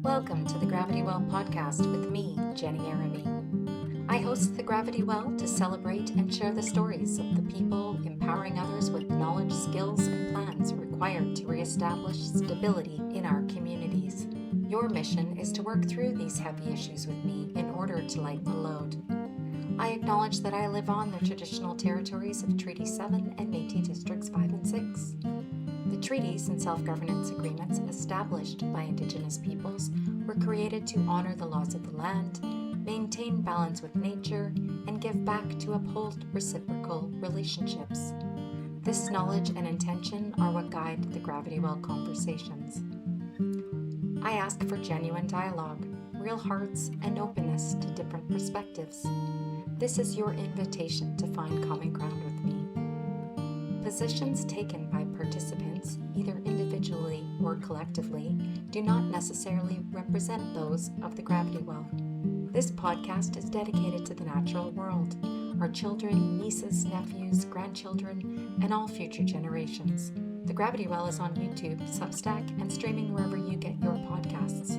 Welcome to the Gravity Well podcast with me, Jenny Araby. I host the Gravity Well to celebrate and share the stories of the people empowering others with knowledge, skills, and plans required to reestablish stability in our communities. Your mission is to work through these heavy issues with me in order to lighten the load. I acknowledge that I live on the traditional territories of Treaty 7 and Métis Districts 5 and 6. The treaties and self-governance agreements established by Indigenous peoples were created to honor the laws of the land, maintain balance with nature, and give back to uphold reciprocal relationships. This knowledge and intention are what guide the Gravity Well conversations. I ask for genuine dialogue, real hearts, and openness to different perspectives. This is your invitation to find common ground with me. Positions taken by participants, either individually or collectively, do not necessarily represent those of the Gravity Well. This podcast is dedicated to the natural world, our children, nieces, nephews, grandchildren, and all future generations. The Gravity Well is on YouTube, Substack, and streaming wherever you get your podcasts.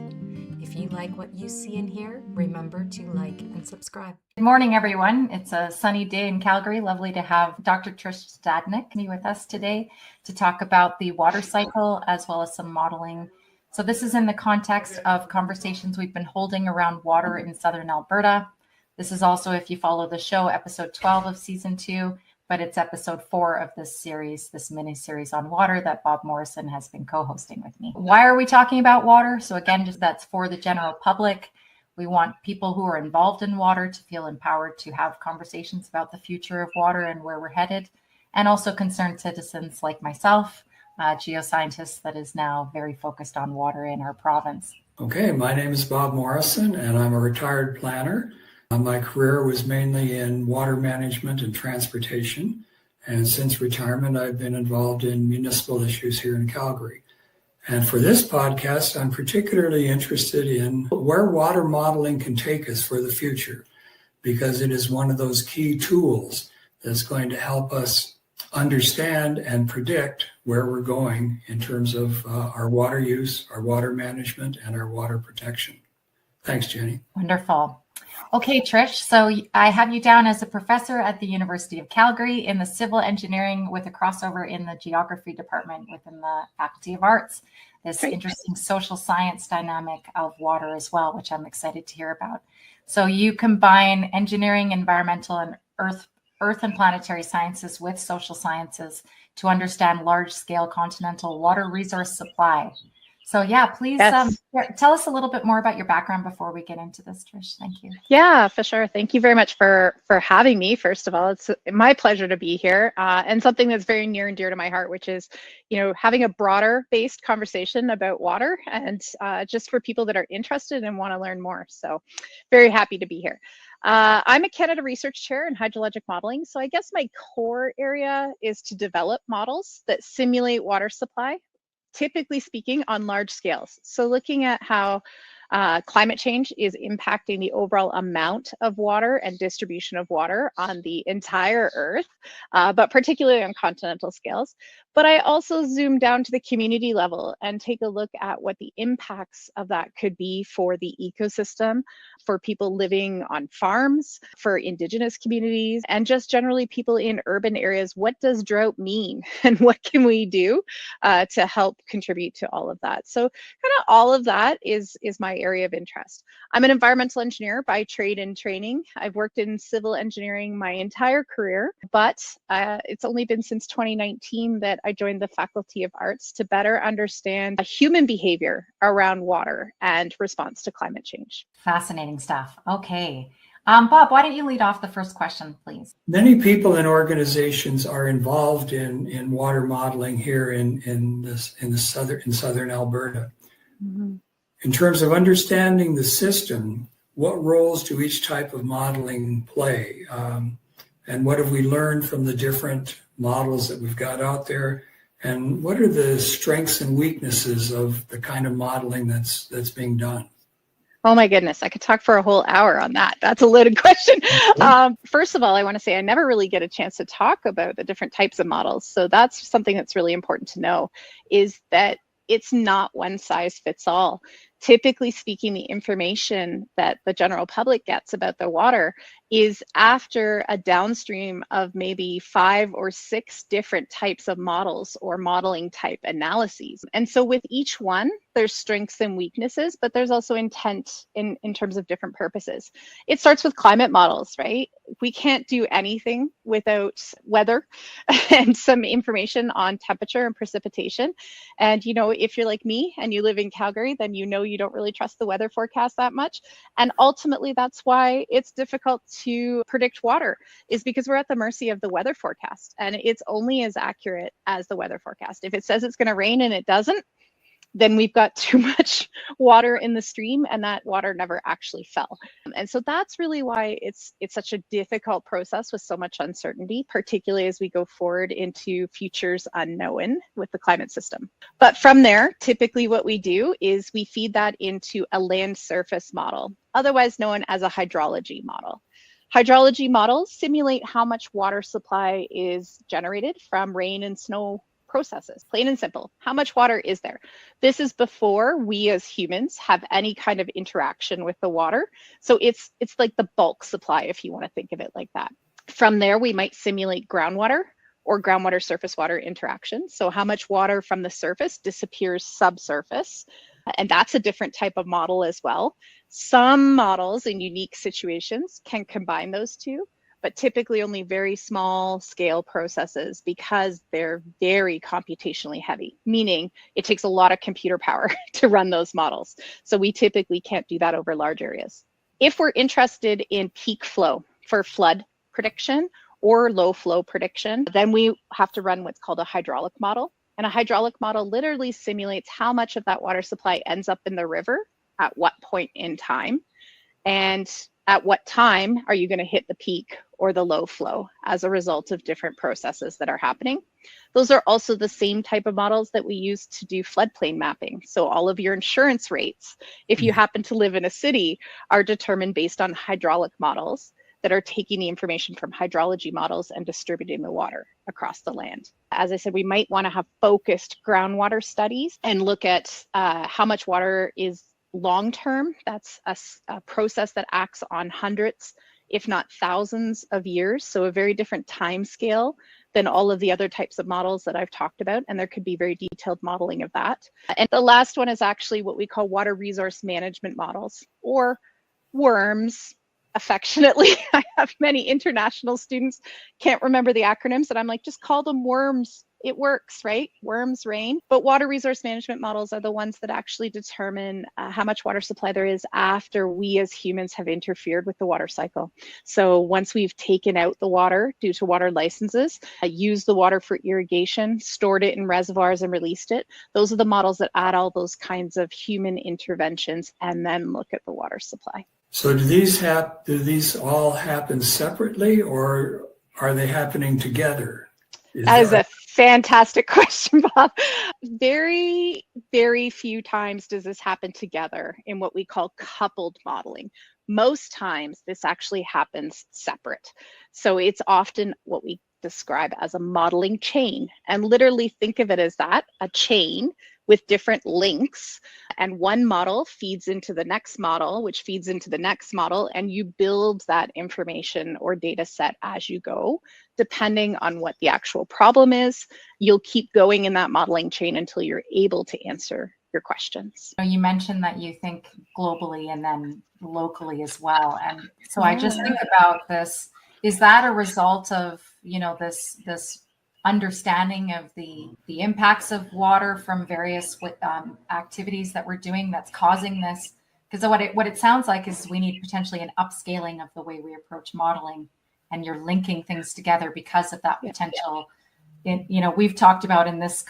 If you like what you see and hear, remember to like and subscribe. Good morning, everyone. It's a sunny day in Calgary. Lovely to have Dr. Tricia Stadnyk with us today to talk about the water cycle as well as some modeling. So this is in the context of conversations we've been holding around water in southern Alberta. This is also, if you follow the show, episode 12 of season 2, but it's episode 4 of this series, this mini series on water that Bob Morrison has been co-hosting with me. Why are we talking about water? So again, just that's for the general public. We want people who are involved in water to feel empowered to have conversations about the future of water and where we're headed, and also concerned citizens like myself, geoscientist that is now very focused on water in our province. Okay, my name is Bob Morrison, and I'm a retired planner. My career was mainly in water management and transportation, and since retirement, I've been involved in municipal issues here in Calgary. And for this podcast, I'm particularly interested in where water modeling can take us for the future, because it is one of those key tools that's going to help us understand and predict where we're going in terms of our water use, our water management, and our water protection. Thanks, Jenny. Wonderful. Okay, Trish, so I have you down as a professor at the University of Calgary in the civil engineering with a crossover in the geography department within the Faculty of Arts. This interesting social science dynamic of water as well, which I'm excited to hear about. So you combine engineering, environmental, and earth and planetary sciences with social sciences to understand large-scale continental water resource supply. So yeah, please tell us a little bit more about your background before we get into this, Trish. Thank you. Yeah, for sure. Thank you very much for having me. First of all, it's my pleasure to be here, and something that's very near and dear to my heart, which is, having a broader based conversation about water, and just for people that are interested and want to learn more. So very happy to be here. I'm a Canada Research Chair in hydrologic modeling. So I guess my core area is to develop models that simulate water supply, typically speaking, on large scales. So looking at how climate change is impacting the overall amount of water and distribution of water on the entire Earth, but particularly on continental scales. But I also zoom down to the community level and take a look at what the impacts of that could be for the ecosystem, for people living on farms, for Indigenous communities, and just generally people in urban areas. What does drought mean, and what can we do to help contribute to all of that? So kind of all of that is my area of interest. I'm an environmental engineer by trade and training. I've worked in civil engineering my entire career, but it's only been since 2019 that I joined the Faculty of Arts to better understand human behavior around water and response to climate change. Fascinating stuff. Okay. Bob, why don't you lead off the first question, please? Many people and organizations are involved in water modeling here in southern Alberta. Mm-hmm. In terms of understanding the system, what roles do each type of modeling play? And what have we learned from the different models that we've got out there? And what are the strengths and weaknesses of the kind of modeling that's being done? Oh my goodness, I could talk for a whole hour on that. That's a loaded question. First of all, I want to say I never really get a chance to talk about the different types of models. So that's something that's really important to know, is that it's not one size fits all. typically speaking, the information that the general public gets about the water is after a downstream of maybe 5 or 6 different types of models or modeling type analyses. And so with each one, there's strengths and weaknesses, but there's also intent in terms of different purposes. It starts with climate models, right? We can't do anything without weather and some information on temperature and precipitation. And, you know, if you're like me and you live in Calgary, then you know you don't really trust the weather forecast that much. And ultimately, that's why it's difficult to predict water, is because we're at the mercy of the weather forecast. And it's only as accurate as the weather forecast. If it says it's going to rain and it doesn't, then we've got too much water in the stream and that water never actually fell. And so that's really why it's such a difficult process with so much uncertainty, particularly as we go forward into futures unknown with the climate system. But from there, typically what we do is we feed that into a land surface model, otherwise known as a hydrology model. Hydrology models simulate how much water supply is generated from rain and snow processes, plain and simple. How much water is there? This is before we as humans have any kind of interaction with the water. So it's like the bulk supply, if you want to think of it like that. From there, we might simulate groundwater or groundwater surface water interaction. So how much water from the surface disappears subsurface. And that's a different type of model as well. Some models in unique situations can combine those two, but typically only very small scale processes because they're very computationally heavy, meaning it takes a lot of computer power to run those models. So we typically can't do that over large areas. If we're interested in peak flow for flood prediction or low flow prediction, then we have to run what's called a hydraulic model. And a hydraulic model literally simulates how much of that water supply ends up in the river at what point in time. And at what time are you going to hit the peak or the low flow as a result of different processes that are happening? Those are also the same type of models that we use to do floodplain mapping. So all of your insurance rates, if you happen to live in a city, are determined based on hydraulic models that are taking the information from hydrology models and distributing the water across the land. As I said, we might want to have focused groundwater studies and look at how much water is long-term. That's a process that acts on hundreds, if not thousands of years. So a very different time scale than all of the other types of models that I've talked about. And there could be very detailed modeling of that. And the last one is actually what we call water resource management models, or WRMS, affectionately. I have many international students, can't remember the acronyms, and I'm like, just call them WRMS. It works, right? WRMS, rain. But water resource management models are the ones that actually determine how much water supply there is after we as humans have interfered with the water cycle. So once we've taken out the water due to water licenses, used the water for irrigation, stored it in reservoirs and released it, those are the models that add all those kinds of human interventions and then look at the water supply. So do these all happen separately, or are they happening together? That is a fantastic question, Bob. Very, very few times does this happen together in what we call coupled modeling. Most times this actually happens separate. So it's often what we describe as a modeling chain. And literally think of it as that, a chain with different links, and one model feeds into the next model, which feeds into the next model, and you build that information or data set as you go, depending on what the actual problem is. You'll keep going in that modeling chain until you're able to answer your questions. You mentioned that you think globally and then locally as well. And so I just think about this, is that a result of, this understanding of the impacts of water from various activities that we're doing that's causing this? Because what it sounds like is we need potentially an upscaling of the way we approach modeling, and you're linking things together because of that potential. We've talked about in this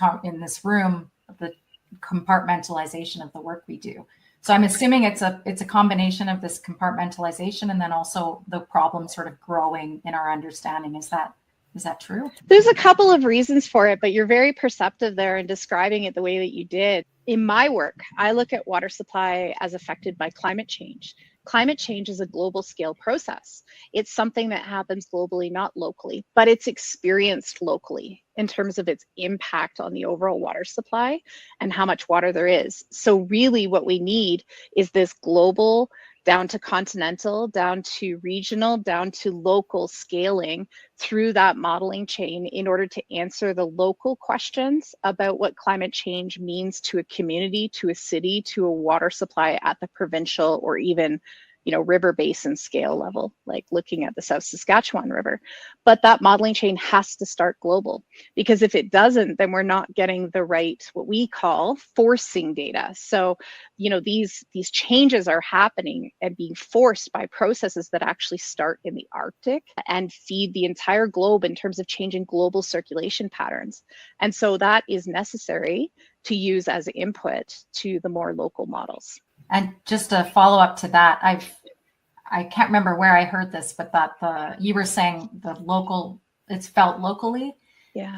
room the compartmentalization of the work we do. So I'm assuming it's a combination of this compartmentalization and then also the problem sort of growing in our understanding. Is that true? There's a couple of reasons for it, but you're very perceptive there in describing it the way that you did. In my work, I look at water supply as affected by climate change. Climate change is a global scale process. It's something that happens globally, not locally, but it's experienced locally in terms of its impact on the overall water supply and how much water there is. So really what we need is this global, down to continental, down to regional, down to local scaling through that modeling chain in order to answer the local questions about what climate change means to a community, to a city, to a water supply at the provincial or even, river basin scale level, like looking at the South Saskatchewan River. But that modeling chain has to start global, because if it doesn't, then we're not getting the right, what we call forcing data. So, these changes are happening and being forced by processes that actually start in the Arctic and feed the entire globe in terms of changing global circulation patterns. And so that is necessary to use as input to the more local models. And just a follow up to that, I can't remember where I heard this, but that you were saying the local, it's felt locally. Yeah.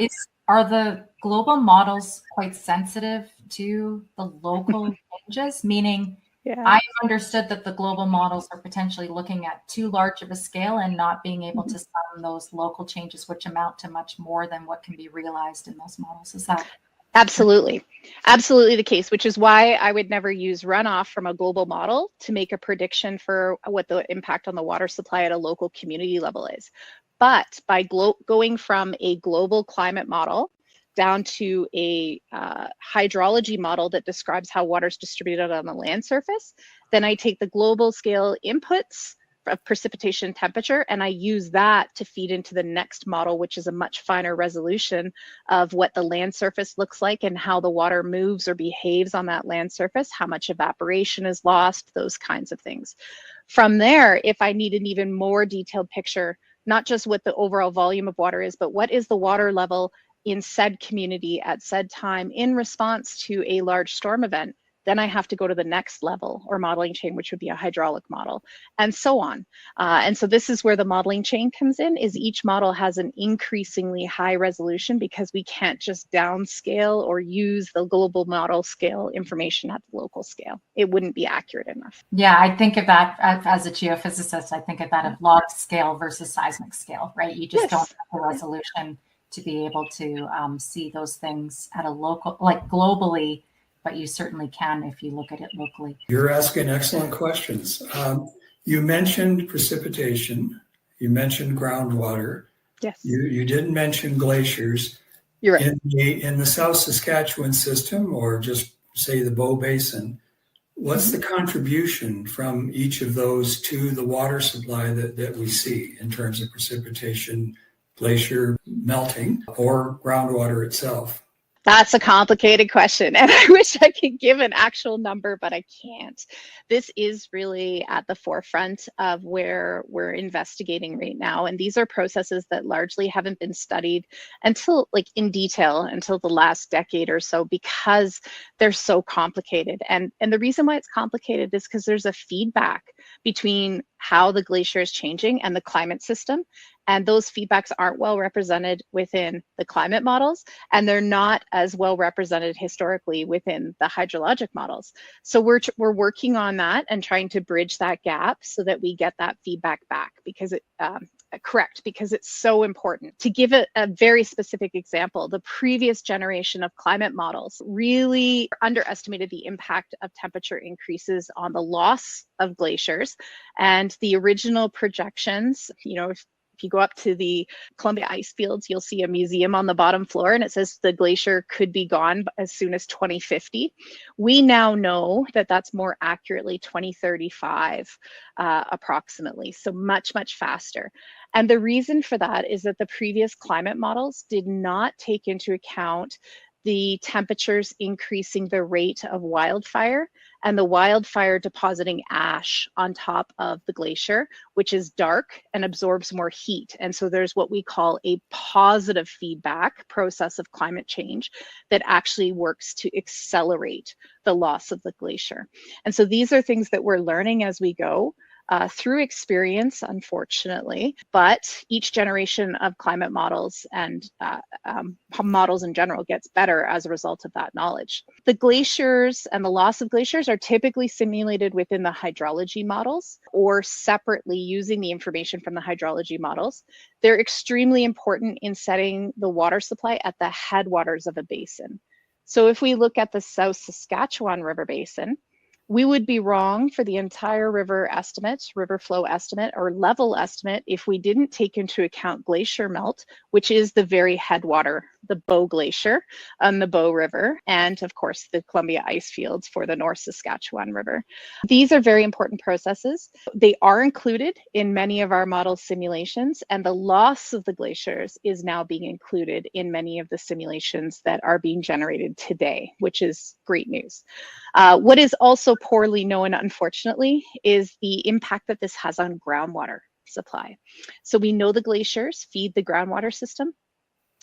Are the global models quite sensitive to the local changes? Meaning, Yeah. I understood that the global models are potentially looking at too large of a scale and not being able to sum those local changes, which amount to much more than what can be realized in those models. Is that? Absolutely the case, which is why I would never use runoff from a global model to make a prediction for what the impact on the water supply at a local community level is. But by going from a global climate model down to a hydrology model that describes how water is distributed on the land surface, then I take the global scale inputs of precipitation temperature, and I use that to feed into the next model, which is a much finer resolution of what the land surface looks like and how the water moves or behaves on that land surface, how much evaporation is lost, those kinds of things. From there, if I need an even more detailed picture, not just what the overall volume of water is, but what is the water level in said community at said time in response to a large storm event, then I have to go to the next level or modeling chain, which would be a hydraulic model, and so on. And so this is where the modeling chain comes in, is each model has an increasingly high resolution because we can't just downscale or use the global model scale information at the local scale. It wouldn't be accurate enough. Yeah, I think of that as a geophysicist. I think of that of log scale versus seismic scale, right? You just don't have the resolution to be able to see those things at a local, like globally, but you certainly can if you look at it locally. You're asking excellent questions. You mentioned precipitation. You mentioned groundwater. Yes. You didn't mention glaciers. You're right. In the South Saskatchewan system, or just say the Bow Basin, what's the contribution from each of those to the water supply that we see in terms of precipitation, glacier melting, or groundwater itself? That's a complicated question, and I wish I could give an actual number, but I can't. This is really at the forefront of where we're investigating right now, and these are processes that largely haven't been studied until, in detail, until the last decade or so, because they're so complicated. And the reason why it's complicated is because there's a feedback between how the glacier is changing and the climate system. And those feedbacks aren't well represented within the climate models, and they're not as well represented historically within the hydrologic models. So we're working on that and trying to bridge that gap so that we get that feedback back, because because it's so important. To give it a very specific example, the previous generation of climate models really underestimated the impact of temperature increases on the loss of glaciers, and the original projections, if you go up to the Columbia ice fields, you'll see a museum on the bottom floor, and it says the glacier could be gone as soon as 2050. We now know that that's more accurately 2035, approximately, so much, much faster. And the reason for that is that the previous climate models did not take into account the temperatures increasing the rate of wildfire and the wildfire depositing ash on top of the glacier, which is dark and absorbs more heat. And so there's what we call a positive feedback process of climate change that actually works to accelerate the loss of the glacier. And so these are things that we're learning as we go. through experience, unfortunately, but each generation of climate models and models in general gets better as a result of that knowledge. The glaciers and the loss of glaciers are typically simulated within the hydrology models or separately using the information from the hydrology models. They're extremely important in setting the water supply at the headwaters of a basin. So if we look at the South Saskatchewan River Basin, we would be wrong for the entire river estimate, river flow estimate, or level estimate if we didn't take into account glacier melt, which is the very headwater, the Bow Glacier on the Bow River, and of course the Columbia ice fields for the North Saskatchewan River. These are very important processes. They are included in many of our model simulations, and the loss of the glaciers is now being included in many of the simulations that are being generated today, which is great news. What is also poorly known, unfortunately, is the impact that this has on groundwater supply. So we know the glaciers feed the groundwater system.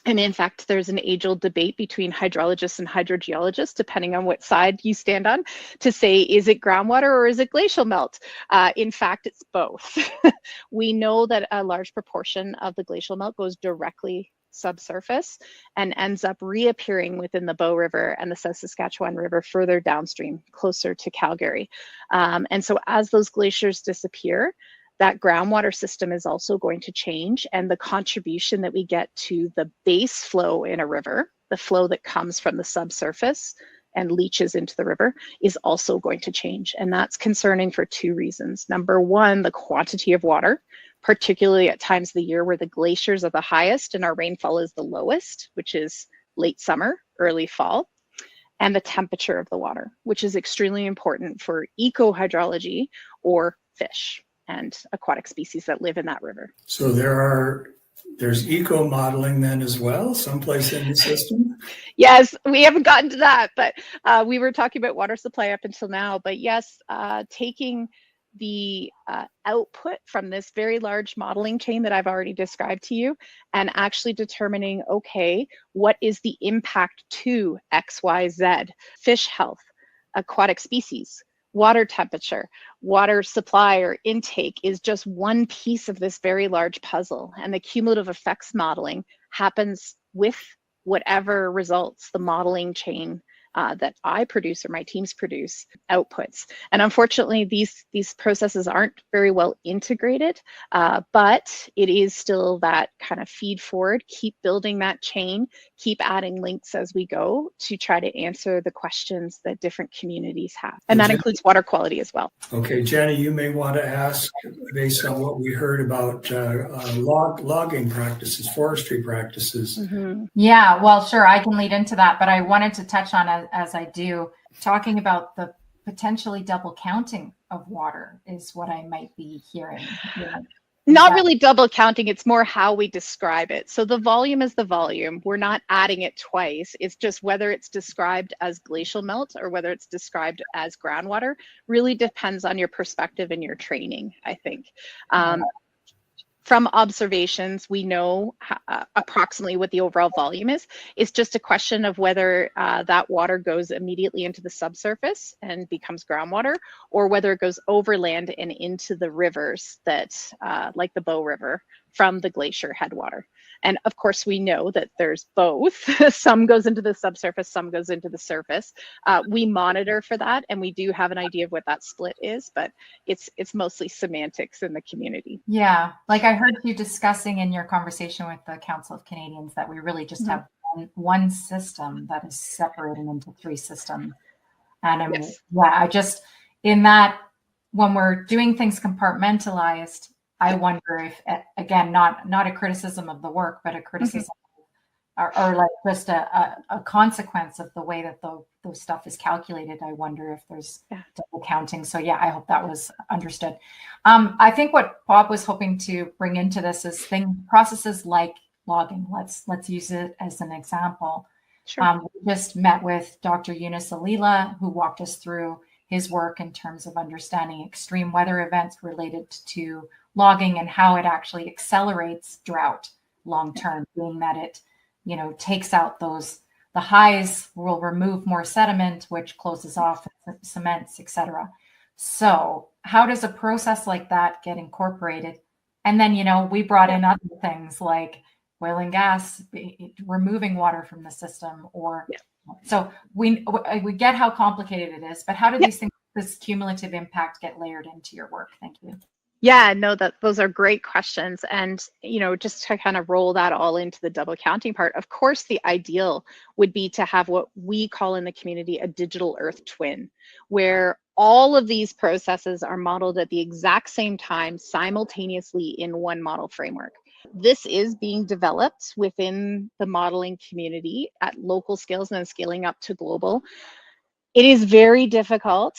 And in fact, there's an age-old debate between hydrologists and hydrogeologists, depending on what side you stand on, to say, is it groundwater or is it glacial melt? In fact, it's both. We know that a large proportion of the glacial melt goes directly subsurface and ends up reappearing within the Bow River and the South Saskatchewan River further downstream, closer to Calgary. And so as those glaciers disappear, that groundwater system is also going to change, and the contribution that we get to the base flow in a river, the flow that comes from the subsurface and leaches into the river, is also going to change. And that's concerning for two reasons. Number one, the quantity of water, particularly at times of the year where the glaciers are the highest and our rainfall is the lowest, which is late summer, early fall, and the temperature of the water, which is extremely important for ecohydrology or fish and aquatic species that live in that river. So there's eco modeling then as well, someplace in the system? Yes, we haven't gotten to that, but we were talking about water supply up until now. But yes, taking the output from this very large modeling chain that I've already described to you and actually determining, okay, what is the impact to X, Y, Z, fish health, aquatic species, water temperature, water supply or intake is just one piece of this very large puzzle. And the cumulative effects modeling happens with whatever results the modeling chain that I produce or my teams produce outputs. And unfortunately, these processes aren't very well integrated, but it is still that kind of feed forward, keep building that chain, keep adding links as we go to try to answer the questions that different communities have. And that includes water quality as well. Okay, Jenny, you may want to ask, based on what we heard about logging practices, forestry practices. Mm-hmm. Yeah, well, sure, I can lead into that, but I wanted to touch on, as I do, talking about the potentially double counting of water is what I might be hearing. Not really double counting, it's more how we describe it. So the volume is the volume. We're not adding it twice. It's just whether it's described as glacial melt or whether it's described as groundwater really depends on your perspective and your training, I think. From observations, we know approximately what the overall volume is. It's just a question of whether that water goes immediately into the subsurface and becomes groundwater, or whether it goes overland and into the rivers that, like the Bow River, from the glacier headwater. And of course, we know that there's both. Some goes into the subsurface, some goes into the surface. We monitor for that, and we do have an idea of what that split is, but it's mostly semantics in the community. Yeah, like I heard you discussing in your conversation with the Council of Canadians that we really just have one system that is separated into three systems. And Yes. I just, in that, when we're doing things compartmentalized, I wonder if, again, not a criticism of the work, but a criticism or like just a consequence of the way that those stuff is calculated. I wonder if there's double counting. So yeah, I hope that was understood. I think what Bob was hoping to bring into this is processes like logging. Let's use it as an example. Sure. We just met with Dr. Yunus Alila, who walked us through his work in terms of understanding extreme weather events related to logging and how it actually accelerates drought long term, being that it, takes out the highs will remove more sediment, which closes off cements, etc. So how does a process like that get incorporated? And then, we brought in other things like oil and gas, removing water from the system, or so we get how complicated it is, but how do these things, this cumulative impact, get layered into your work? Thank you. Yeah, no, those are great questions. And, just to kind of roll that all into the double counting part, of course, the ideal would be to have what we call in the community a digital earth twin, where all of these processes are modeled at the exact same time, simultaneously in one model framework. This is being developed within the modeling community at local scales and then scaling up to global. It is very difficult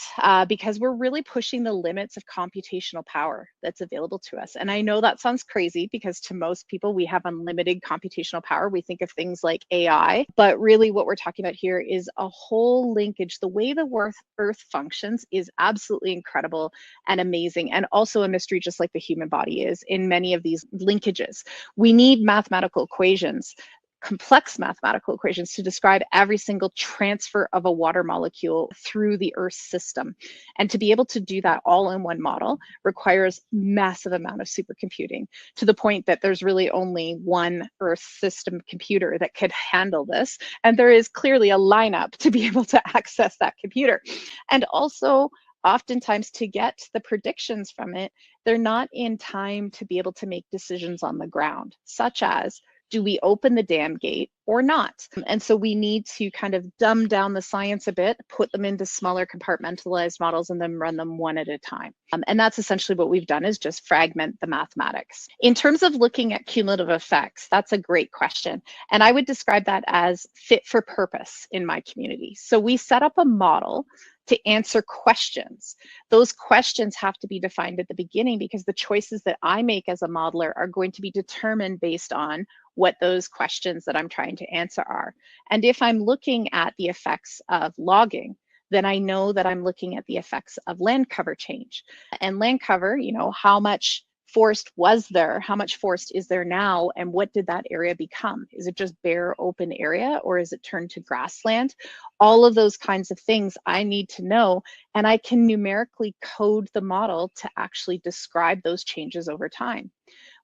because we're really pushing the limits of computational power that's available to us. And I know that sounds crazy because to most people, we have unlimited computational power. We think of things like AI, but really what we're talking about here is a whole linkage. The way the Earth functions is absolutely incredible and amazing, and also a mystery, just like the human body is in many of these linkages. We need mathematical equations, complex mathematical equations, to describe every single transfer of a water molecule through the Earth system. And to be able to do that all in one model requires massive amount of supercomputing, to the point that there's really only one Earth system computer that could handle this. And there is clearly a lineup to be able to access that computer. And also, oftentimes, to get the predictions from it, they're not in time to be able to make decisions on the ground, such as, do we open the dam gate or not? And so we need to kind of dumb down the science a bit, put them into smaller compartmentalized models, and then run them one at a time. And that's essentially what we've done, is just fragment the mathematics. In terms of looking at cumulative effects, that's a great question. And I would describe that as fit for purpose in my community. So we set up a model to answer questions. Those questions have to be defined at the beginning, because the choices that I make as a modeler are going to be determined based on what those questions that I'm trying to answer are. And if I'm looking at the effects of logging, then I know that I'm looking at the effects of land cover change. And land cover, how much forest was there, how much forest is there now, and what did that area become? Is it just bare open area, or is it turned to grassland? All of those kinds of things I need to know, and I can numerically code the model to actually describe those changes over time.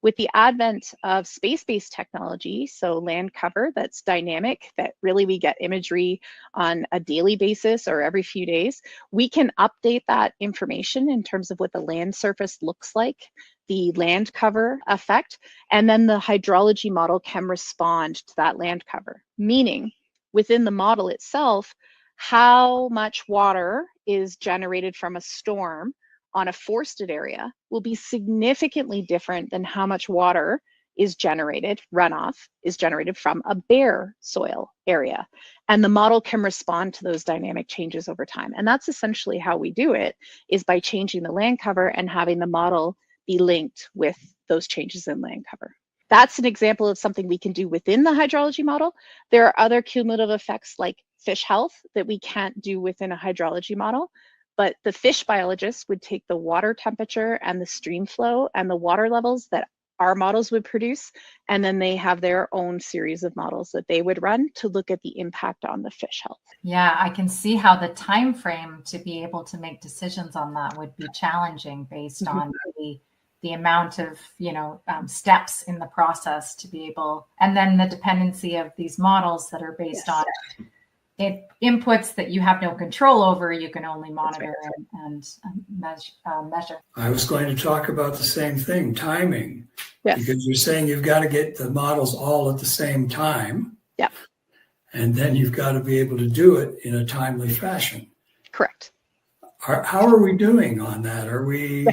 With the advent of space-based technology, so land cover that's dynamic, that really we get imagery on a daily basis or every few days, we can update that information in terms of what the land surface looks like, the land cover effect, and then the hydrology model can respond to that land cover. Meaning, within the model itself, how much water is generated from a storm on a forested area will be significantly different than how much water is generated, runoff is generated from a bare soil area. And the model can respond to those dynamic changes over time. And that's essentially how we do it, is by changing the land cover and having the model be linked with those changes in land cover. That's an example of something we can do within the hydrology model. There are other cumulative effects like fish health that we can't do within a hydrology model. But the fish biologists would take the water temperature and the stream flow and the water levels that our models would produce, and then they have their own series of models that they would run to look at the impact on the fish health. Yeah, I can see how the time frame to be able to make decisions on that would be challenging based on the amount of steps in the process to be able, and then the dependency of these models that are based on inputs that you have no control over. You can only monitor and measure. I was going to talk about the same thing, timing. Yes. Because you're saying you've got to get the models all at the same time. Yeah. And then you've got to be able to do it in a timely fashion. Correct. How are we doing on that? Are we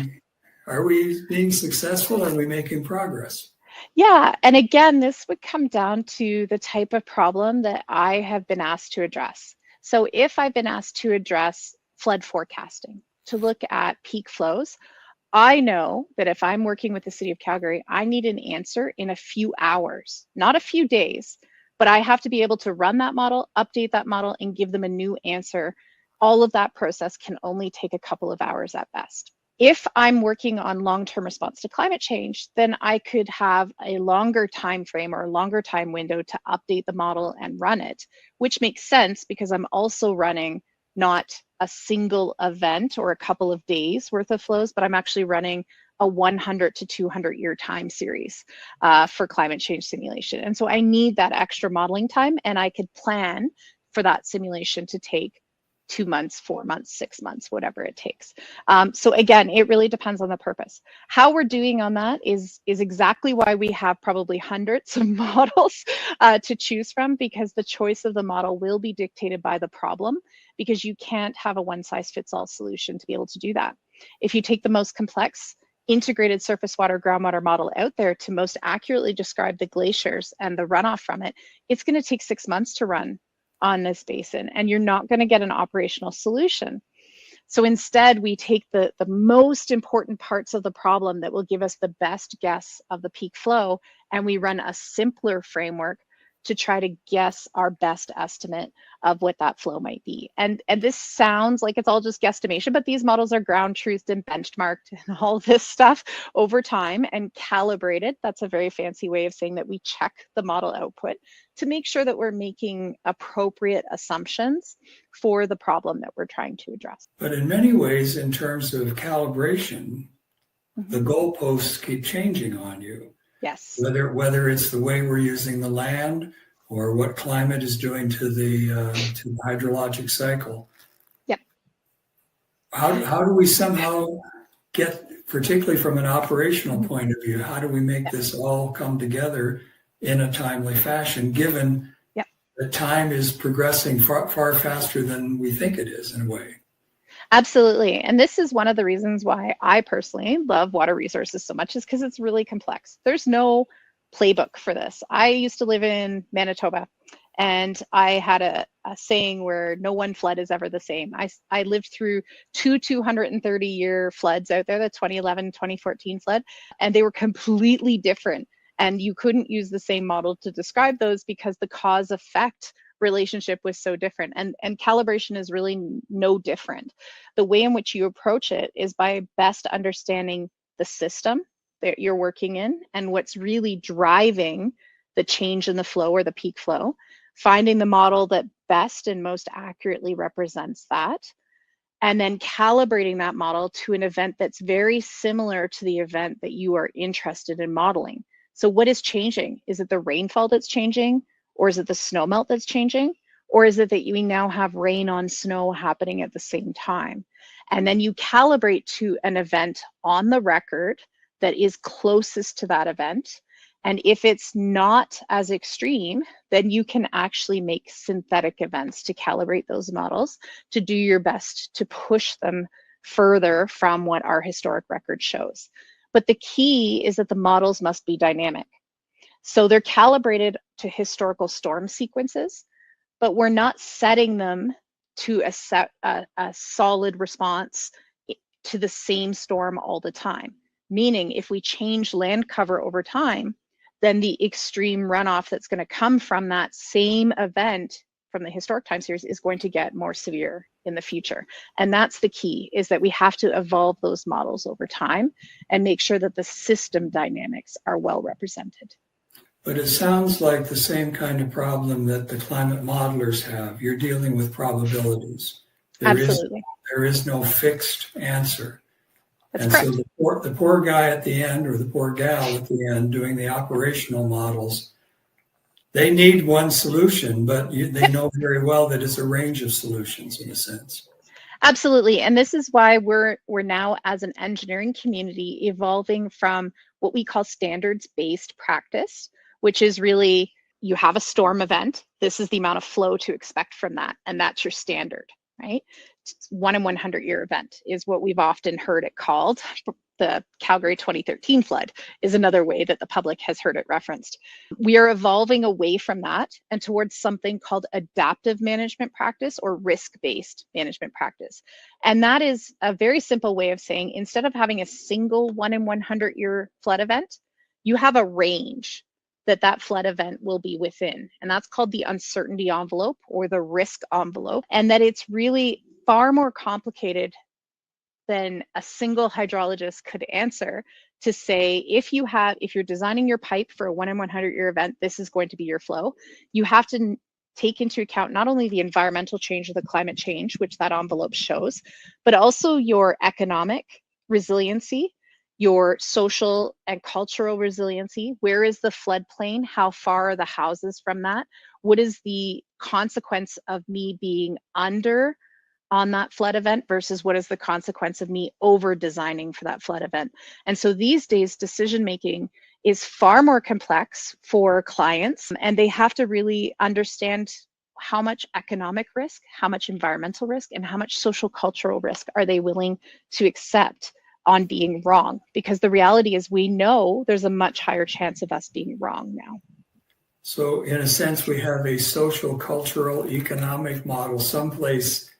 being successful? Are we making progress? Yeah, and again, this would come down to the type of problem that I have been asked to address. So if I've been asked to address flood forecasting, to look at peak flows, I know that if I'm working with the City of Calgary, I need an answer in a few hours, not a few days, but I have to be able to run that model, update that model, and give them a new answer. All of that process can only take a couple of hours at best. If I'm working on long-term response to climate change, then I could have a longer time frame or a longer time window to update the model and run it, which makes sense because I'm also running not a single event or a couple of days worth of flows, but I'm actually running a 100 to 200 year time series for climate change simulation. And so I need that extra modeling time, and I could plan for that simulation to take 2 months, 4 months, 6 months, whatever it takes. So again, it really depends on the purpose. How we're doing on that is exactly why we have probably hundreds of models to choose from, because the choice of the model will be dictated by the problem, because you can't have a one-size-fits-all solution to be able to do that. If you take the most complex integrated surface water groundwater model out there to most accurately describe the glaciers and the runoff from it, it's going to take 6 months to run on this basin, and you're not going to get an operational solution. So instead, we take the most important parts of the problem that will give us the best guess of the peak flow, and we run a simpler framework to try to guess our best estimate of what that flow might be. And this sounds like it's all just guesstimation, but these models are ground truthed and benchmarked and all this stuff over time and calibrated. That's a very fancy way of saying that we check the model output to make sure that we're making appropriate assumptions for the problem that we're trying to address. But in many ways, in terms of calibration, the goalposts keep changing on you. Yes. Whether it's the way we're using the land or what climate is doing to the hydrologic cycle. Yep. How do we somehow get, particularly from an operational point of view, how do we make this all come together in a timely fashion, given that time is progressing far faster than we think it is in a way? Absolutely. And this is one of the reasons why I personally love water resources so much, is because it's really complex. There's no playbook for this. I used to live in Manitoba, and I had a saying where no one flood is ever the same. I lived through two 230-year floods out there, the 2011, 2014 flood, and they were completely different. And you couldn't use the same model to describe those because the cause effect relationship was so different, and calibration is really no different. The way in which you approach it is by best understanding the system that you're working in and what's really driving the change in the flow or the peak flow, finding the model that best and most accurately represents that, and then calibrating that model to an event that's very similar to the event that you are interested in modeling. So what is changing? Is it the rainfall that's changing? Or is it the snowmelt that's changing? Or is it that we now have rain on snow happening at the same time? And then you calibrate to an event on the record that is closest to that event. And if it's not as extreme, then you can actually make synthetic events to calibrate those models to do your best to push them further from what our historic record shows. But the key is that the models must be dynamic. So they're calibrated to historical storm sequences, but we're not setting them to a solid response to the same storm all the time. Meaning, if we change land cover over time, then the extreme runoff that's going to come from that same event from the historic time series is going to get more severe in the future. And that's the key, is that we have to evolve those models over time and make sure that the system dynamics are well represented. But it sounds like the same kind of problem that the climate modelers have. You're dealing with probabilities. Absolutely. There is no fixed answer. That's correct. So the poor guy at the end, or the poor gal at the end doing the operational models, they need one solution, but they know very well that it's a range of solutions in a sense. Absolutely. And this is why we're now, as an engineering community, evolving from what we call standards-based practice, which is really, you have a storm event. This is the amount of flow to expect from that. And that's your standard, right? 1 in 100 year event is what we've often heard it called. The Calgary 2013 flood is another way that the public has heard it referenced. We are evolving away from that and towards something called adaptive management practice, or risk-based management practice. And that is a very simple way of saying, instead of having a single 1 in 100 year flood event, you have a range that flood event will be within. And that's called the uncertainty envelope, or the risk envelope. And that it's really far more complicated than a single hydrologist could answer to say, if you're designing your pipe for a 1 in 100 year event, this is going to be your flow. You have to take into account not only the environmental change or the climate change, which that envelope shows, but also your economic resiliency, your social and cultural resiliency. Where is the floodplain? How far are the houses from that? What is the consequence of me being under on that flood event versus what is the consequence of me over designing for that flood event? And so these days, decision making is far more complex for clients, and they have to really understand how much economic risk, how much environmental risk, and how much social cultural risk are they willing to accept on being wrong. Because the reality is we know there's a much higher chance of us being wrong now. So in a sense, we have a social, cultural, economic model someplace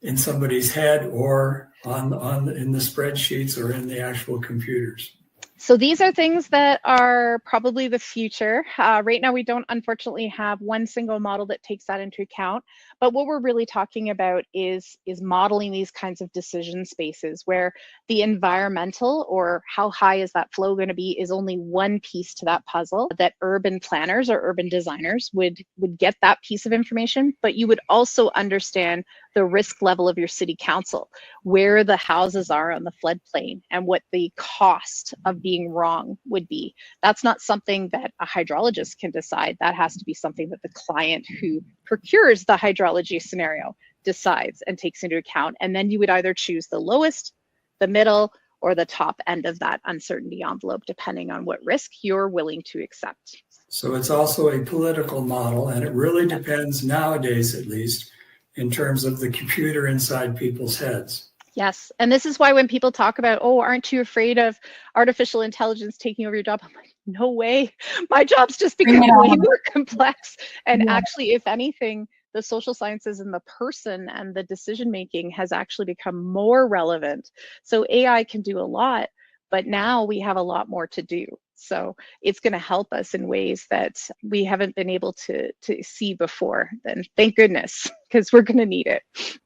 in somebody's head or on in the spreadsheets or in the actual computers. So these are things that are probably the future. Right now, we don't unfortunately have one single model that takes that into account. But what we're really talking about is modeling these kinds of decision spaces where the environmental or how high is that flow going to be is only one piece to that puzzle, that urban planners or urban designers would get that piece of information, but you would also understand the risk level of your city council, where the houses are on the floodplain, and what the cost of being wrong would be. That's not something that a hydrologist can decide. That has to be something that the client who procures the hydrology scenario decides and takes into account. And then you would either choose the lowest, the middle, or the top end of that uncertainty envelope, depending on what risk you're willing to accept. So it's also a political model, and it really depends nowadays, at least, in terms of the computer inside people's heads. Yes, and this is why when people talk about, oh, aren't you afraid of artificial intelligence taking over your job? I'm like, no way. My job's just become way more complex. And actually, if anything, the social sciences and the person and the decision making has actually become more relevant. So AI can do a lot, but now we have a lot more to do. So it's going to help us in ways that we haven't been able to see before. Then thank goodness, because we're going to need it.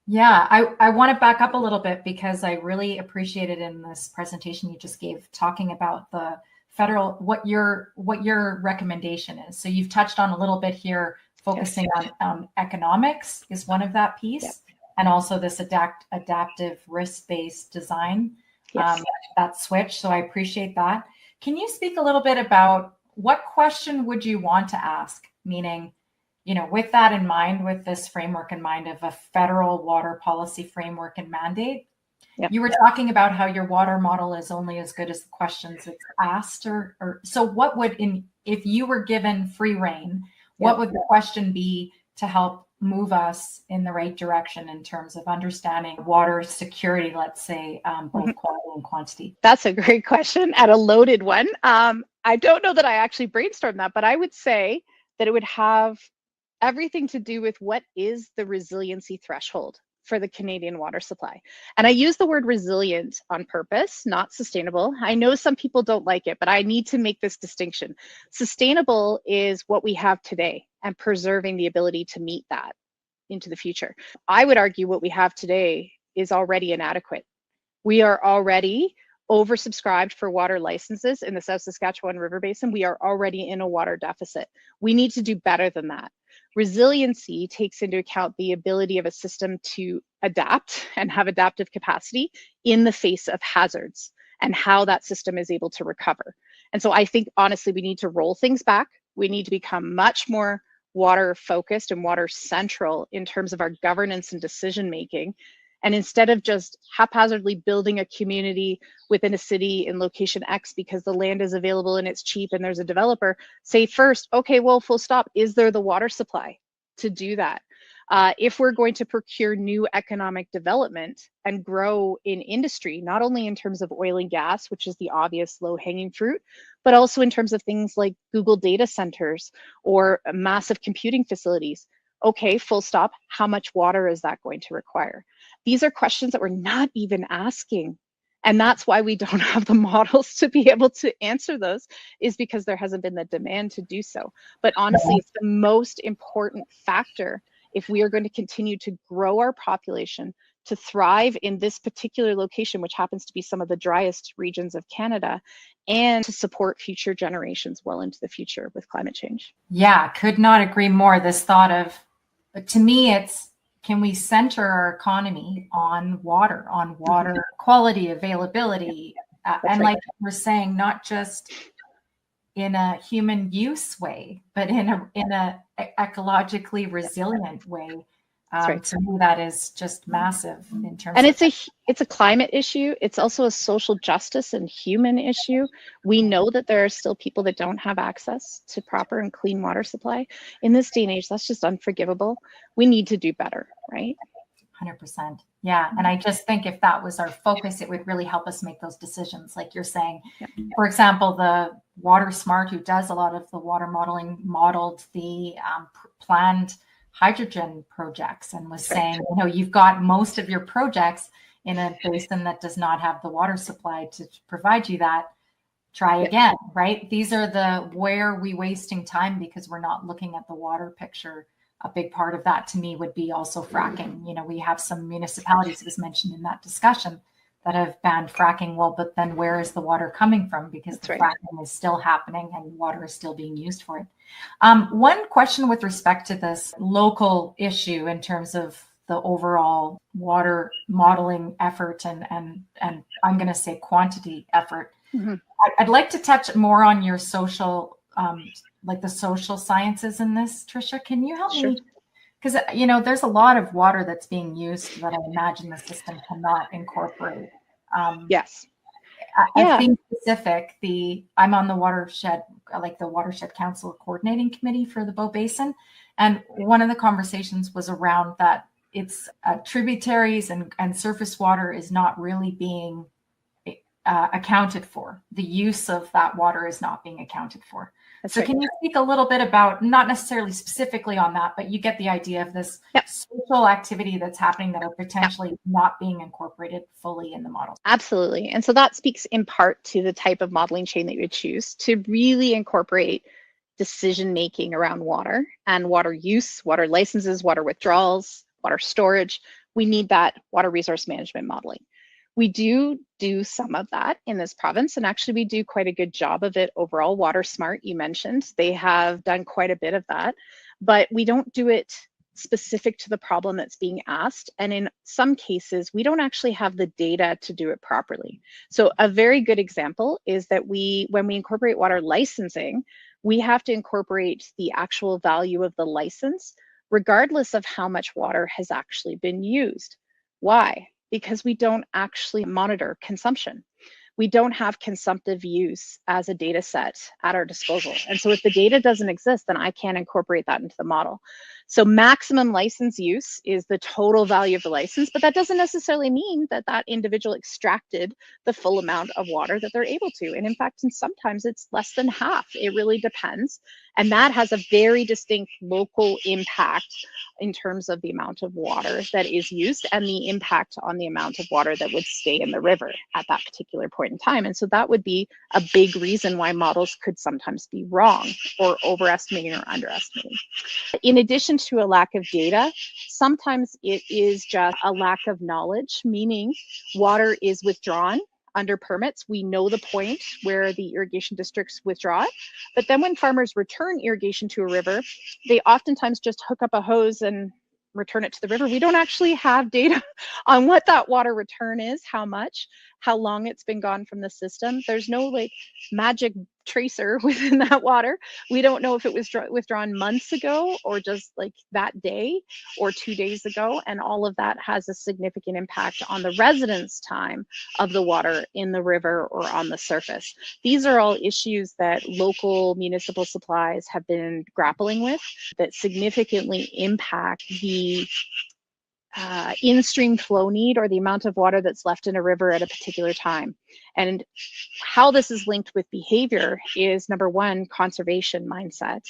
Yeah, I want to back up a little bit because I really appreciated in this presentation you just gave talking about the federal, what your recommendation is. So you've touched on a little bit here, focusing on economics is one of that piece, and also this adaptive risk-based design, that switch. So I appreciate that. Can you speak a little bit about what question would you want to ask? Meaning, with that in mind, with this framework in mind of a federal water policy framework and mandate, you were talking about how your water model is only as good as the questions it's asked, or so what would, if you were given free reign, what would the question be to help move us in the right direction in terms of understanding water security, let's say, both quality and quantity? That's a great question and a loaded one. I don't know that I actually brainstormed that, but I would say that it would have everything to do with what is the resiliency threshold for the Canadian water supply. And I use the word resilient on purpose, not sustainable. I know some people don't like it, but I need to make this distinction. Sustainable is what we have today and preserving the ability to meet that into the future. I would argue what we have today is already inadequate. We are already oversubscribed for water licenses in the South Saskatchewan River Basin. We are already in a water deficit. We need to do better than that. Resiliency takes into account the ability of a system to adapt and have adaptive capacity in the face of hazards and how that system is able to recover. And so I think, honestly, we need to roll things back. We need to become much more water focused and water central in terms of our governance and decision making. And instead of just haphazardly building a community within a city in location X because the land is available and it's cheap and there's a developer, say first, okay, well, full stop, is there the water supply to do that? If we're going to procure new economic development and grow in industry, not only in terms of oil and gas, which is the obvious low-hanging fruit, but also in terms of things like Google data centers or massive computing facilities, okay, full stop, how much water is that going to require? These are questions that we're not even asking. And that's why we don't have the models to be able to answer those, is because there hasn't been the demand to do so. But honestly, it's the most important factor if we are going to continue to grow our population, to thrive in this particular location, which happens to be some of the driest regions of Canada, and to support future generations well into the future with climate change. Yeah, could not agree more. This thought of But to me, it's, can we center our economy on water quality, availability, and right. like we're saying, not just in a human use way, but in a ecologically resilient way. Right. To me, that is just massive in terms and of. it's a climate issue. It's also a social justice and human issue. We know that there are still people that don't have access to proper and clean water supply. In this day and age, that's just unforgivable. We need to do better, right? 100%. Yeah. And I just think if that was our focus, it would really help us make those decisions. Like you're saying, for example, the Water Smart, who does a lot of the water modeling, modeled the planned hydrogen projects and was saying, you've got most of your projects in a basin that does not have the water supply to provide you that. Try again, right? These are where are we wasting time because we're not looking at the water picture. A big part of that to me would be also fracking. We have some municipalities, it was mentioned in that discussion, that have banned fracking. Well, but then where is the water coming from? Because the fracking is still happening and water is still being used for it. One question with respect to this local issue in terms of the overall water modeling effort and I'm going to say quantity effort. Mm-hmm. I'd like to touch more on your social, like the social sciences in this, Tricia. Can you help me? Because, there's a lot of water that's being used that I imagine the system cannot incorporate. Yes. Being specific, I'm on the watershed, like the Watershed Council Coordinating Committee for the Bow Basin. And one of the conversations was around that it's tributaries and surface water is not really being accounted for. The use of that water is not being accounted for. So can you speak a little bit about, not necessarily specifically on that, but you get the idea of this social activity that's happening that are potentially not being incorporated fully in the model? Absolutely. And so that speaks in part to the type of modeling chain that you would choose to really incorporate decision-making around water and water use, water licenses, water withdrawals, water storage. We need that water resource management modeling. We do some of that in this province, and actually we do quite a good job of it overall. Water Smart, you mentioned, they have done quite a bit of that, but we don't do it specific to the problem that's being asked. And in some cases, we don't actually have the data to do it properly. So a very good example is that when we incorporate water licensing, we have to incorporate the actual value of the license, regardless of how much water has actually been used. Why? Because we don't actually monitor consumption. We don't have consumptive use as a data set at our disposal. And so if the data doesn't exist, then I can't incorporate that into the model. So maximum license use is the total value of the license, but that doesn't necessarily mean that that individual extracted the full amount of water that they're able to. And in fact, sometimes it's less than half. It really depends. And that has a very distinct local impact in terms of the amount of water that is used and the impact on the amount of water that would stay in the river at that particular point in time. And so that would be a big reason why models could sometimes be wrong or overestimating or underestimating. In addition to a lack of data, sometimes it is just a lack of knowledge, meaning water is withdrawn under permits. We know the point where the irrigation districts withdraw it, but then when farmers return irrigation to a river, they oftentimes just hook up a hose and return it to the river. We don't actually have data on what that water return is, how much, how long it's been gone from the system. There's no like magic tracer within that water. We don't know if it was withdrawn months ago or just like that day or 2 days ago. And all of that has a significant impact on the residence time of the water in the river or on the surface. These are all issues that local municipal supplies have been grappling with that significantly impact the in-stream flow need or the amount of water that's left in a river at a particular time. And how this is linked with behavior is, number one, conservation mindset,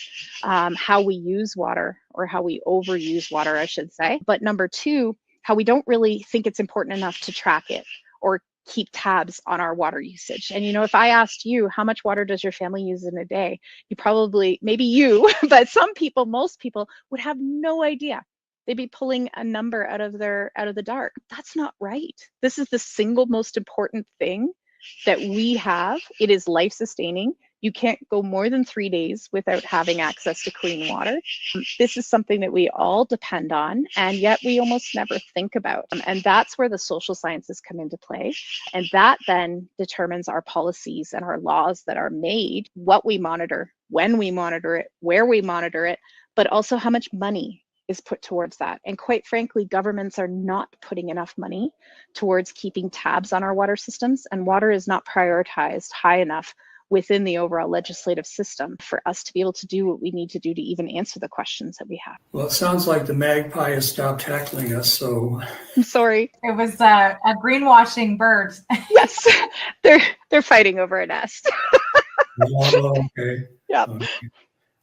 how we use water or how we overuse water, I should say. But number two, how we don't really think it's important enough to track it or keep tabs on our water usage. And if I asked you, how much water does your family use in a day? You probably, maybe you, but some people, most people would have no idea. They'd be pulling a number out of the dark. That's not right. This is the single most important thing that we have. It is life sustaining. You can't go more than 3 days without having access to clean water. This is something that we all depend on, and yet we almost never think about. And that's where the social sciences come into play. And that then determines our policies and our laws that are made, what we monitor, when we monitor it, where we monitor it, but also how much money is put towards that. And quite frankly, governments are not putting enough money towards keeping tabs on our water systems, and water is not prioritized high enough within the overall legislative system for us to be able to do what we need to do to even answer the questions that we have. Well, it sounds like the magpie has stopped tackling us, so. I'm sorry. It was a greenwashing bird. Yes, they're fighting over a nest. Oh, okay. Yeah. Okay.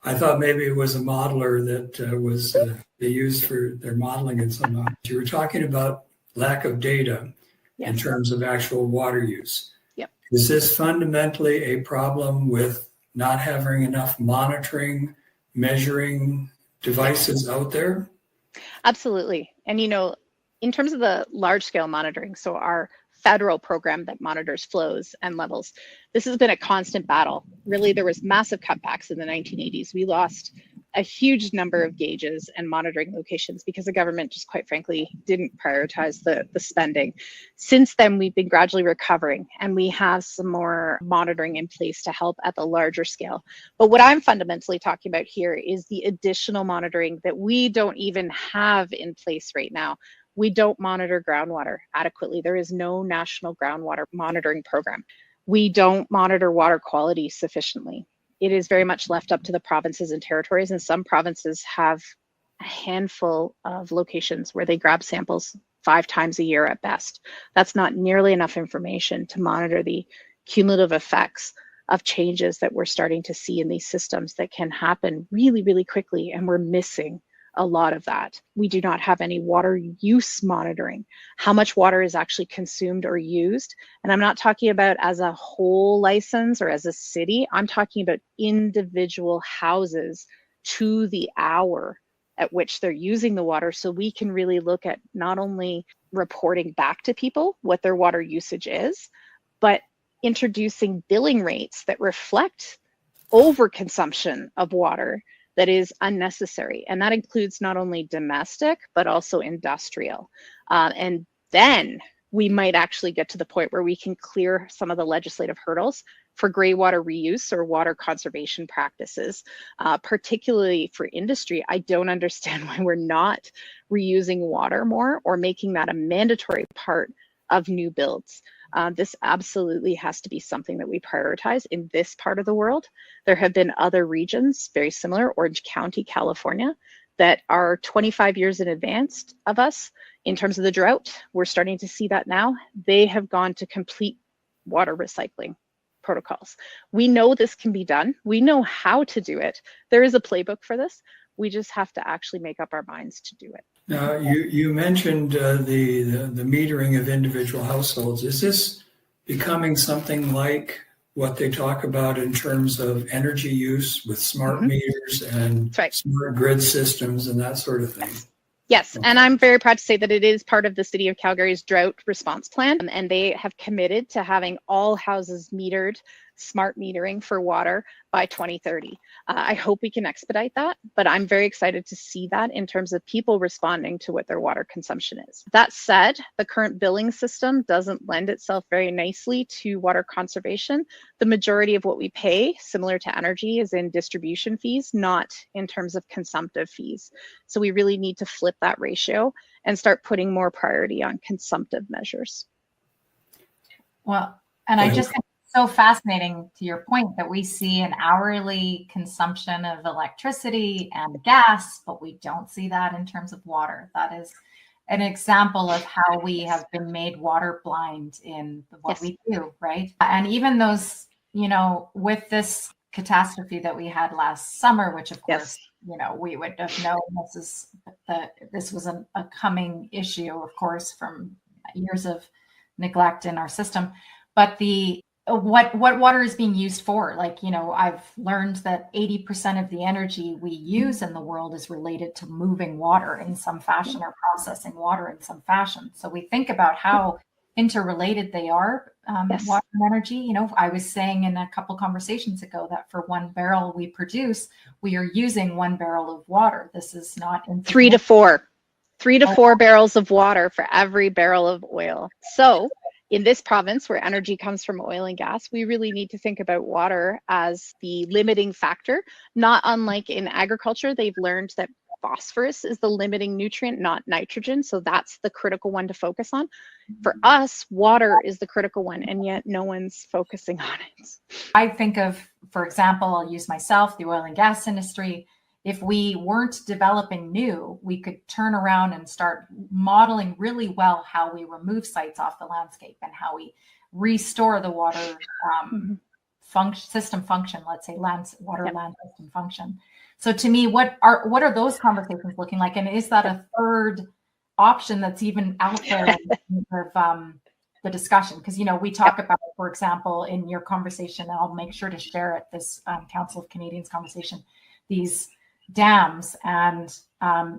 I thought maybe it was a modeler that they used for their modeling and somehow. You were talking about lack of data in terms of actual water use. Yep. Is this fundamentally a problem with not having enough monitoring, measuring devices out there? Absolutely. And in terms of the large scale monitoring, so our federal program that monitors flows and levels, this has been a constant battle. Really, there was massive cutbacks in the 1980s. We lost a huge number of gauges and monitoring locations because the government just quite frankly didn't prioritize the spending. Since then, we've been gradually recovering, and we have some more monitoring in place to help at the larger scale. But what I'm fundamentally talking about here is the additional monitoring that we don't even have in place right now. We don't monitor groundwater adequately. There is no national groundwater monitoring program. We don't monitor water quality sufficiently. It is very much left up to the provinces and territories, and some provinces have a handful of locations where they grab samples 5 times a year at best. That's not nearly enough information to monitor the cumulative effects of changes that we're starting to see in these systems that can happen really, really quickly, and we're missing a lot of that. We do not have any water use monitoring, how much water is actually consumed or used. And I'm not talking about as a whole license or as a city, I'm talking about individual houses to the hour at which they're using the water, so we can really look at not only reporting back to people what their water usage is, but introducing billing rates that reflect overconsumption of water that is unnecessary. And that includes not only domestic, but also industrial. And then we might actually get to the point where we can clear some of the legislative hurdles for gray water reuse or water conservation practices, particularly for industry. I don't understand why we're not reusing water more or making that a mandatory part of new builds. This absolutely has to be something that we prioritize in this part of the world. There have been other regions, very similar, Orange County, California, that are 25 years in advance of us in terms of the drought. We're starting to see that now. They have gone to complete water recycling protocols. We know this can be done. We know how to do it. There is a playbook for this. We just have to actually make up our minds to do it. Now, you mentioned the metering of individual households. Is this becoming something like what they talk about in terms of energy use with smart meters and smart grid systems and that sort of thing? Yes, and I'm very proud to say that it is part of the City of Calgary's drought response plan, and they have committed to having all houses metered, smart metering for water by 2030. I hope we can expedite that, but I'm very excited to see that in terms of people responding to what their water consumption is. That said, the current billing system doesn't lend itself very nicely to water conservation. The majority of what we pay, similar to energy, is in distribution fees, not in terms of consumptive fees. So we really need to flip that ratio and start putting more priority on consumptive measures. Well, and I just think it's so fascinating to your point that we see an hourly consumption of electricity and gas, but we don't see that in terms of water. That is an example of how we have been made water blind in what we do, right? And even those, with this catastrophe that we had last summer, which of course, we would have known this was a coming issue, of course, from years of neglect in our system. But what water is being used for, I've learned that 80% of the energy we use in the world is related to moving water in some fashion or processing water in some fashion. So we think about how interrelated they are, Yes. water and energy. You know, I was saying in a couple conversations ago that for 1 barrel we produce, we are using 1 barrel of water. This is not 3 to 4. 3 to 4 barrels of water for every barrel of oil. So in this province where energy comes from oil and gas, we really need to think about water as the limiting factor. Not unlike in agriculture, they've learned that phosphorus is the limiting nutrient, not nitrogen. So that's the critical one to focus on. For us, water is the critical one, and yet no one's focusing on it. I think of, for example, I'll use myself, the oil and gas industry. If we weren't developing new, we could turn around and start modeling really well how we remove sites off the landscape and how we restore the water system function, let's say land system function. So to me, what are those conversations looking like? And is that a third option that's even out there in terms of the discussion? Because, you know, we talk about, for example, in your conversation, and I'll make sure to share it, this Council of Canadians conversation, these dams and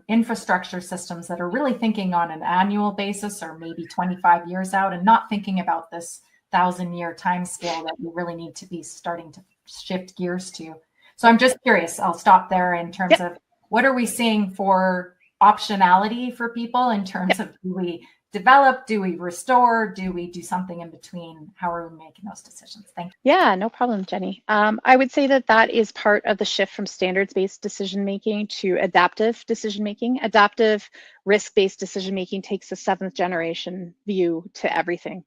infrastructure systems that are really thinking on an annual basis or maybe 25 years out, and not thinking about this 1,000-year time scale that we really need to be starting to shift gears to. So I'm just curious, I'll stop there in terms of what are we seeing for optionality for people in terms of, do we develop, do we restore, do we do something in between? How are we making those decisions? Thank you. Yeah, no problem, Jenny. I would say that is part of the shift from standards-based decision-making to adaptive decision-making. Adaptive risk-based decision-making takes a 7th generation view to everything.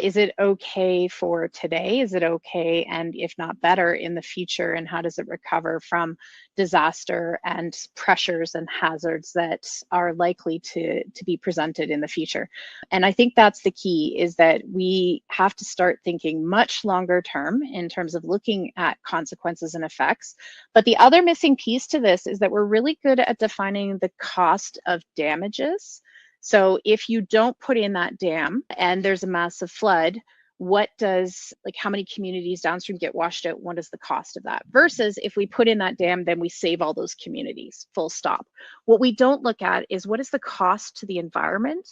Is it okay for today? Is it okay, and if not better, in the future? And how does it recover from disaster and pressures and hazards that are likely to be presented in the future? And I think that's the key, is that we have to start thinking much longer term in terms of looking at consequences and effects. But the other missing piece to this is that we're really good at defining the cost of damages. So if you don't put in that dam and there's a massive flood, what does, like, how many communities downstream get washed out? What is the cost of that? Versus if we put in that dam, then we save all those communities, full stop. What we don't look at is what is the cost to the environment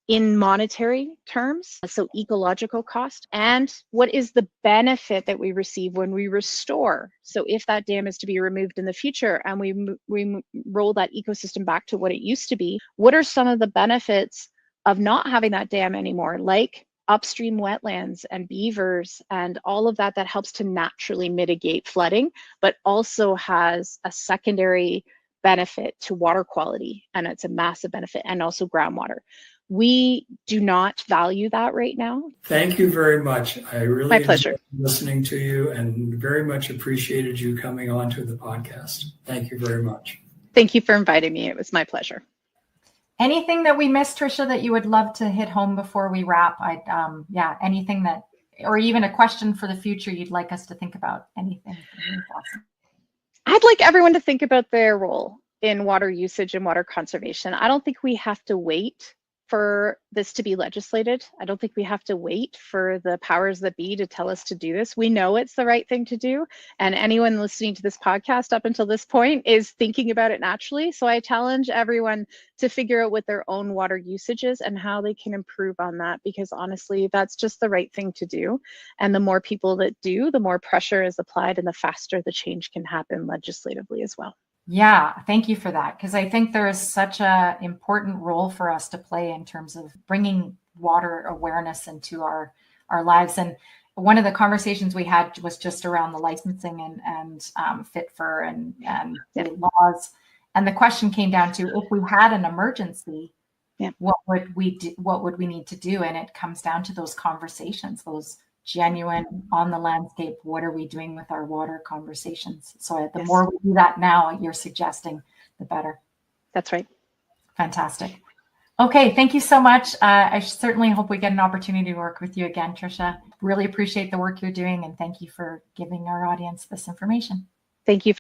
in monetary terms, so ecological cost, and what is the benefit that we receive when we restore. So if that dam is to be removed in the future and we roll that ecosystem back to what it used to be, what are some of the benefits of not having that dam anymore, like upstream wetlands and beavers and all of that helps to naturally mitigate flooding, but also has a secondary benefit to water quality, and it's a massive benefit, and also groundwater. We do not value that right now. Thank you very much. I really My pleasure. enjoyed listening to you and very much appreciated you coming on to the podcast. Thank you very much. Thank you for inviting me. It was my pleasure. Anything that we missed, Tricia, that you would love to hit home before we wrap? Anything that, or even a question for the future you'd like us to think about? Anything? I'd like everyone to think about their role in water usage and water conservation. I don't think we have to wait for this to be legislated. I don't think we have to wait for the powers that be to tell us to do this. We know it's the right thing to do. And anyone listening to this podcast up until this point is thinking about it naturally. So I challenge everyone to figure out what their own water usage is and how they can improve on that, because honestly, that's just the right thing to do. And the more people that do, the more pressure is applied and the faster the change can happen legislatively as well. Yeah, thank you for that, because I think there is such an important role for us to play in terms of bringing water awareness into our lives. And one of the conversations we had was just around the licensing and FITFR and the laws. And the question came down to, if we had an emergency, what would we do? What would we need to do? And it comes down to those conversations, those genuine on the landscape, what are we doing with our water conversations? So the more we do that now, you're suggesting, the better. That's right. Fantastic. Okay, thank you so much. I certainly hope we get an opportunity to work with you again, Tricia. Really appreciate the work you're doing, and thank you for giving our audience this information. Thank you.